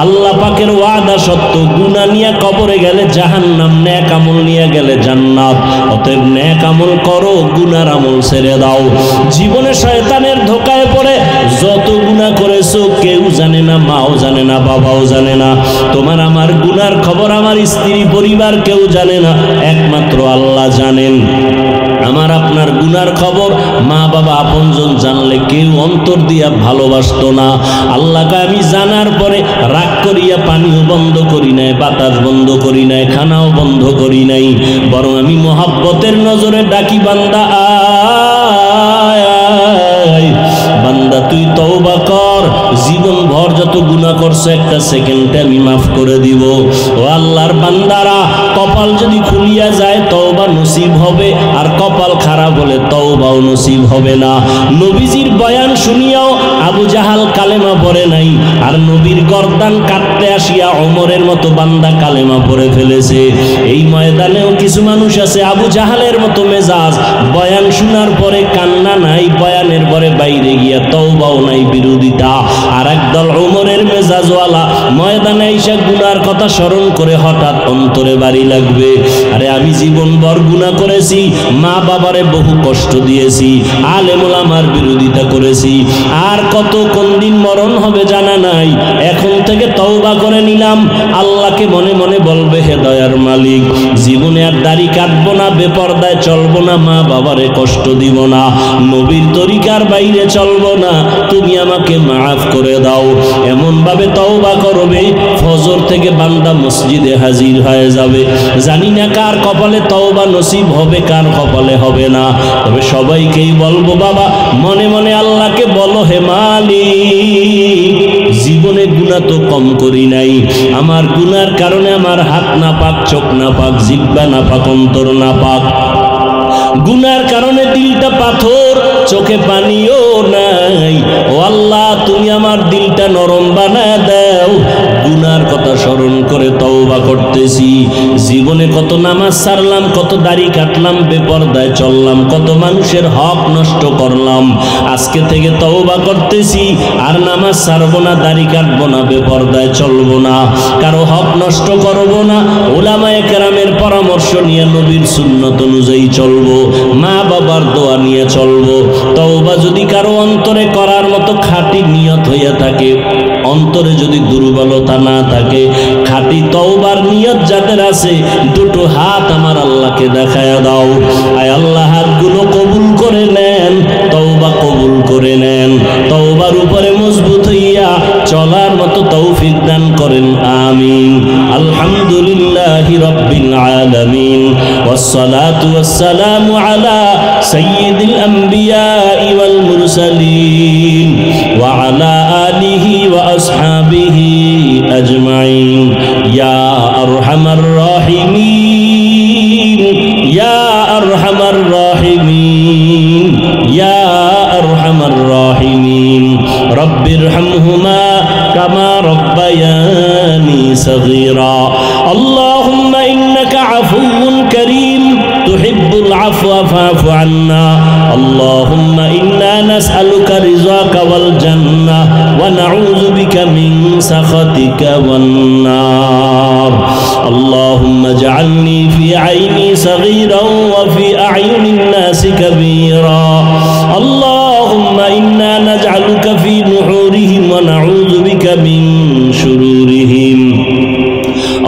আল্লাহ পাকের ওয়াদা সত্য। গুনাহ নিয়ে কবরে গেলে জাহান্নাম, নেক আমল নিয়ে গেলে জান্নাত। অতএব নেক আমল করো, গুনার আমল ছেড়ে দাও। জীবনে শয়তানের ধোকায় পড়ে যত গুনাহ করেছো কেউ জানে না, মাও জানে না, বাবাও জানে না। তোমার আমার গুনার খবর আমার স্ত্রী পরিবার কেউ জানে না, একমাত্র আল্লাহ জানেন। আমার আপনার গুনার খবর মা বাবা আপনজন জানলে কেউ অন্তর দিয়া ভালোবাসতো না। আল্লাহকে আমি জানার পরে রাগ করিয়া পানিও বন্ধ করি নাই, বাতাস বন্ধ করি নাই, খানাও বন্ধ করি নাই, বরং আমি মহাব্বতের নজরে ডাকি, বান্দা আয়, বান্দা তুই তওবা কর, জীবন ভর যত গুনাহ করছো একটা সেকেন্ডে আমি মাফ করে দিব। ও আল্লাহর বান্দারা, কপাল যদি খুলিয়া যায় তওবা নসিব হবে, আর কপাল খারাপ হলে তওবাও নসিব হবে না। নবীজির বয়ান শুনিয়াও আবু জাহাল কালেমা পড়ে নাই, আর নবীর গর্দান কাটতে আসিয়া ওমরের মতো বান্দা কালেমা পড়ে ফেলেছে। এই ময়দানেও কিছু মানুষ আছে আবু জাহালের মতো মেজাজ, বয়ান শোনার পরে কান্না নাই, বয়ানের পরে বাইরে গিয়া তওবাও নাই, বিরোধিতা। আর একদল ওমরের মেজাজওয়ালা ময়দানে এসে গুনার কথা স্মরণ করে হঠাৎ অন্তরে বাড়ি লাগবে, আরে আমি জীবনভর গুনাহ করেছি, মা বাবারে বহু কষ্ট দিয়েছি, আলেম ওলামার বিরোধিতা করেছি, আর কত কোন দিন মরণ হবে জানা নাই। এখন থেকে তওবা করে নিলাম। আল্লাহকে মনে মনে বলবে, হে দয়ার মালিক, জীবনে আর দাড়ি কাটবো না, বেপরদায় চলবো না, মা বাবারে কষ্ট দিব না, নবীর তরিকার বাইরে চলবো না, তুমি আমাকে মাফ করে দাও। এমন ভাবে তওবা করবে, ফজর থেকে বান্দা মসজিদে হাজির হয়ে যাবে। জানি না কার কপালে তওবা নসিব হবে, কার কপালে হবে না, তবে সবাইকেই বলবো, বাবা মনে মনে আল্লাহকে বলো, হে মালিক, জীবনে গুনাহ তো কম করি নাই, আমার গুনার কারণে আমার হাত না পাক, চোখ না পাক, জিহ্বা না পাক, অন্তর না পাক, গুনার কারণে দিলটা পাথর, চোখে পানিও নাই। ও আল্লাহ, তুমি আমার দিলটা নরম বানায় দাও। গুনার কথা স্মরণ করে তওবা করতেছি। জীবনে কত নামাজ ছাড়লাম, কত দাড়ি কাটলাম, বেপরদায় চললাম, কত মানুষের হক নষ্ট করলাম। আজকে থেকে তওবা করতেছি, আর নামাজ ছাড়বো না, দাড়ি কাটবো না, বেপরদায় চলবো না, কারো হক নষ্ট করবো না, উলামায়ে কেরামের পরামর্শ নিয়ে নবীর সুন্নত অনুযায়ী চলবো, মা বাবার দোয়া নিয়ে চলবো। তওবা যদি কারো অন্তরে করার মতো খাঁটি নিয়ত হইয়া থাকে, অন্তরে যদি দুর্বলতা না থাকে, খাঁটি তওবার নিয়ত যাদের আছে, দুটো হাত আমার আল্লাহকে দেখায়া দাও। আয় আল্লাহ, হাতগুলো কবুল করে নেন, করে নেন, তওবার উপরে মজবুত হইয়া চলার মতো তৌফিক দান করেন, আমিন। আলহামদুলিল্লাহি রাব্বিল আলামিন, ওয়াসসালাতু ওয়াসসালামু আলা সাইয়্যিদিল আমবিয়াই ওয়াল মুরসালিন ওয়া আলা আলিহি ওয়া আসহাবিহি আজমাইন। ইয়া আরহামার রাহিমিন, ইয়া আরহামার রাহিমিন, ইয়া আরহামার রাহিমিন। রব্বিরহামহুমা কামা রব্বায়ানি সগীরা। আল্লাহুম্মা ইন্নাকা আফুউন কারীম তুহিব্বুল আফওয়া ফা'ফু আন্না। আল্লাহুম্মা ইন্না নাসআলুকা রিযাকা ওয়াল জান্নাহ ওয়া নাউযু বিকা মিন সাখাতিকা ওয়ান নার। اللهم اجعلني في عيني صغيرا وفي أعين الناس كبيرا. اللهم إنا نجعلك في نحورهم ونعوذ بك من شرورهم.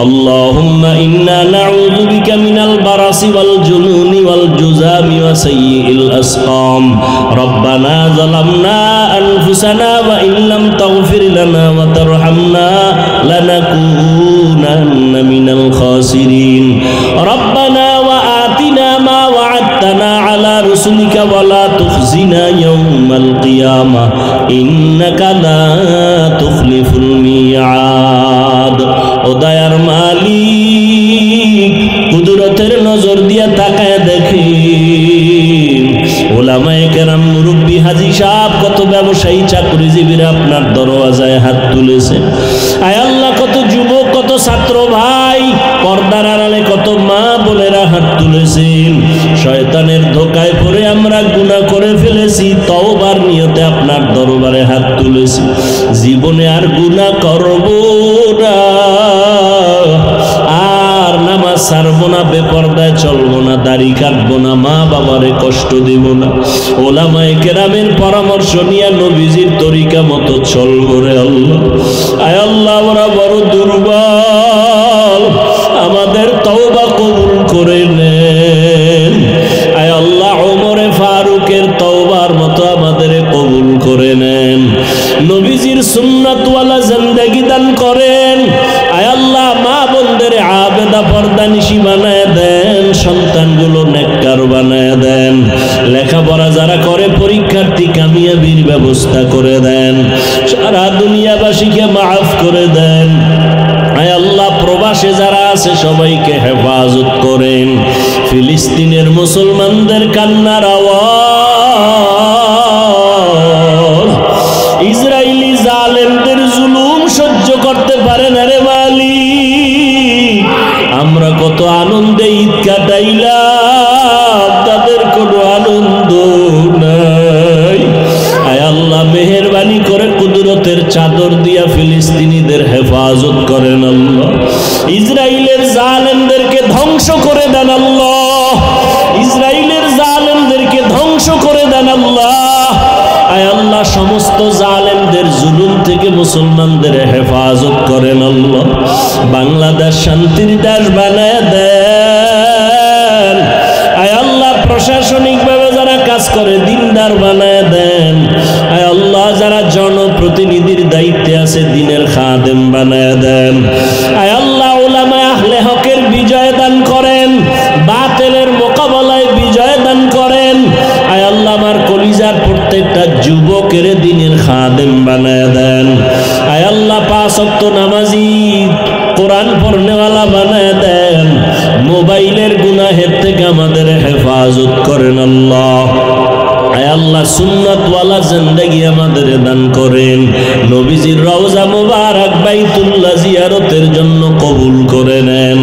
اللهم إنا نعوذ بك من البرص والجنون والجذام وسيء الأسقام. ربنا ظلمنا أنفسنا وإن لم تغفر لنا وترحمنا لنكونن من الخاسرين. ربنا وآتنا ما وعدتنا على رسلك ولا تخزنا يوم القيامة إنك لا تخلف الميعاد. ও দয়ার মালিক, কুদরতের নজর দিয়া তাকায় দেখেন ওলামায়ে কেরাম, মুরব্বী, হাজী সাহেব, কত ব্যবসায়ী, চাকরিজীবীরা আপনার দরওয়াজায় হাত তুলেছে। আয় আল্লাহ, কত যুবক, কত ছাত্র ভাই, পর্দার আড়ালে কত মা বোনেরা হাত তুলেছেন। শয়তানের ধোকায় পড়ে আমরা গুনাহ করে ফেলেছি, তওবার নিয়তে আপনার দরবারে হাত তুলেছি। জীবনে আর গুনাহ করব না, আর নামাজ ছাড়বো না, বেপরদায় চলবো না, দাড়ি কাটবো না, মা বাবারে কষ্ট দেব না। ওলামায়ে কেরামের পরামর্শ নিয়ে নবীজির তরিকা মতো চলবো রে আল্লাহ। আয় আল্লাহ, আমরা বড় দুর্বল, আমাদের তওবা কবুল করে নেন। আয় আল্লাহ, ওমরে ফারুকের তওবার মতো আমাদের কবুল করে নেন। নবীজির সুন্নাতওয়ালা জিন্দেগি দান করেন। আয় আল্লাহ, মা বোনদের আবেদা পর্দানিশী বানায় দেন, সন্তানগুলো নেককার বানায় দেন। লেখাপড়া যারা করে পরীক্ষার্থী কামিয়াবির ব্যবস্থা করে দেন। সারা দুনিয়াবাসীকে মাফ করে দেন। আয় আল্লাহ, প্রবাসে যারা আছে সবাইকে হেফাজত করেন। ফিলিস্তিনের মুসলমানদের কান্নার আওয়াজ, ইসরায়েলি জালেমদের জুলুম সহ্য করতে পারে না রে মালিক। আমরা কত আনন্দে ঈদ কাটাইলাম, তাদের কোনো আনন্দ নাই। আয় আল্লাহ, মেহেরবানি করে কুদরতের চাদর দিয়া ফিলিস্তিনিদের হেফাজত করেন আল্লাহ। ইসরায়েলের জালেমদেরকে ধ্বংস করে দেন আল্লাহ, ইসরায়েলের জালেমদেরকে ধ্বংস করে দেন আল্লাহ। আয় আল্লাহ, সমস্ত জালেমদের জুলুম থেকে মুসলমানদের হেফাজত করেন আল্লাহ। বাংলাদেশ শান্তির দেশ বানায় দেন। আয় আল্লাহ, প্রশাসনিকভাবে যারা কাজ করে দিনদার বানায় দেন। আয় আল্লাহ, যারা জনপ্রতিনিধির দায়িত্বে আছে দিনের খাদেম বানায় দেন। আয় আল্লাহ, উলামায়ে আহলে হকের বিজয় দান করেন, বাতিলের মোকাবেলায় বিজয় দান করেন। আয় আল্লাহ, আমার কলিজার প্রত্যেকটা যুবকের দিনের খাদেম বানায় দেন। আয় আল্লাহ, 5 ওয়াক্ত নামাজি, কোরআন পড়নেওয়ালা বানায় দেন। মোবাইলের গুনাহের থেকে আমাদের হেফাজত করেন আল্লাহ। আয় আল্লাহ, সুন্নাতওয়ালা জিন্দেগি আমাদের দান করেন। নবীজির রওজা মুবারক বাইতুল্লাহ জিয়ারতের জন্য কবুল করে নেন।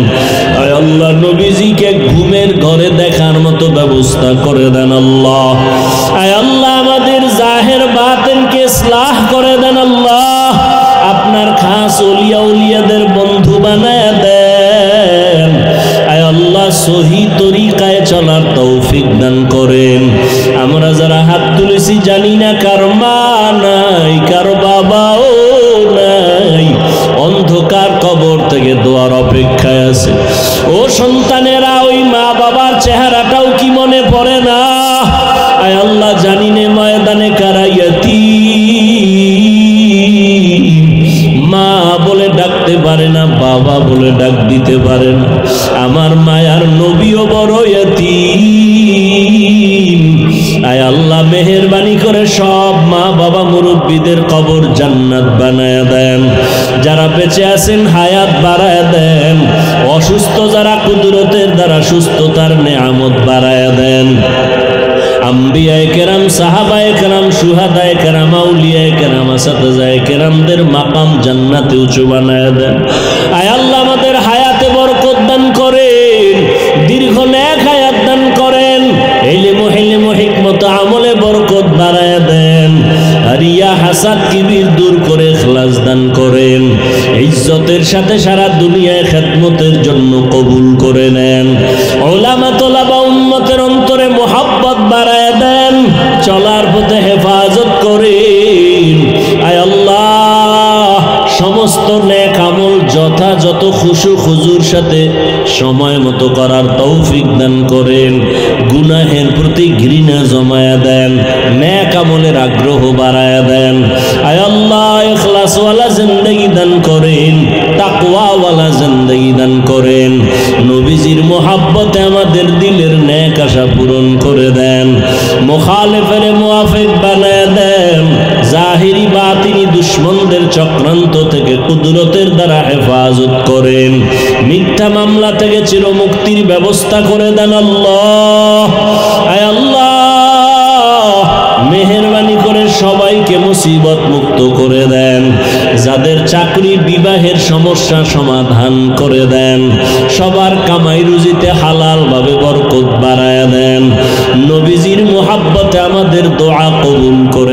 আয় আল্লাহ, নবীজিকে ঘুমের ঘরে দেখার মতো ব্যবস্থা করে দেন আল্লাহ। আয় আল্লাহ, আমাদের জাহের বাতিনকে ইসলাহ করে দেন আল্লাহ। আপনার খাস ওলিয়া উলিয়াদের বন্ধু বানায় দেন। আয় আল্লাহ, সহি তরিকায় চলার তৌফিক দান করেন। আমরা যারা হাত তুলেছি জানি না কার মা নাই, কার বাবাও নাই, অন্ধকার কবর থেকে দোয়ার অপেক্ষায় আছে। ও সন্তানেরা, ওই মা বাবার চেহারাটাও কি মনে পড়ে না? আয় আল্লাহ, জানি নে ময়দানে কারাইয়া ইয়াতীম, মা বলে ডাকতে পারে না, বাবা বলে ডাক দিতে পারে না। আমার মায়ার নবীও বড় ইয়াতীম। আয় আল্লাহ মেহেরবানি করে সব মা বাবা মুরব্বীদের কবর জান্নাত বানায়া দেন, যারা বেঁচে আছেন হায়াত বাড়ায়া দেন, অসুস্থ যারা কুদরতের দ্বারা সুস্থতার নেয়ামত বাড়ায়া দেন। আম্বিয়ায়ে কেরাম, সাহাবায়ে কেরাম, শুহাদায়ে কেরাম, আউলিয়ায়ে কেরাম, আসাতিজায়ে কেরামদের মাকাম জান্নাতে উঁচু বানায়া দেন। আয় আল্লাহ আমাদের হায়াতে বরকত দান করেন, দীর্ঘ নেক হায়াত দান করেন, ইলম হিকমত আমলে বরকত বাড়ায়া দেন, রিয়া হাসাদ কিবির দূর করে ইখলাস দান করেন, ইজ্জতের সাথে সারা দুনিয়ায় খেদমতের জন্য কবুল করে নেন। উলামা তোলাবা উম্মতের অন্তরে মুহাব্বত বাড়ায়া দেন, চলার পথে হেফাজত করেন। আয় আল্লাহ সমস্ত নেক আমল যথাযথ খুশু খুজুর সাথে সময় মতো করার তৌফিক দান করেন, গুনাহের প্রতি ঘৃণা জমায়া দেন, নেক আমলের আগ্রহ বাড়ায়া দেন। আয় আল্লাহ ইখলাসওয়ালা জিন্দেগি দান করেন, তাকওয়াওয়ালা জিন্দেগি দান করেন। নবীজির মোহাব্বতে আমাদের দিলের নেক আশা পূরণ করে দেন, মুখালিফের মুওয়াফিক বানায়া দেন, জাহিরি বাতিনি দুশমনদের চক্রান্ত থেকে কুদরতের দ্বারা হেফাজত করেন, মিথ্যা মামলা থেকে চিরমুক্তির ব্যবস্থা করে দেন। আল্লাহ আয় আল্লাহ মেহেরবানি করে সবাইকে মুসিবত মুক্ত করে দেন, যাদের চাকরি বিবাহের সমস্যা সমাধান করে দেন, সবার কামাই রুজিতে হালাল ভাবে বরকত বাড়ায়া দেন। নবীজির মুহাব্বতে আমাদের দোয়া কবুল করে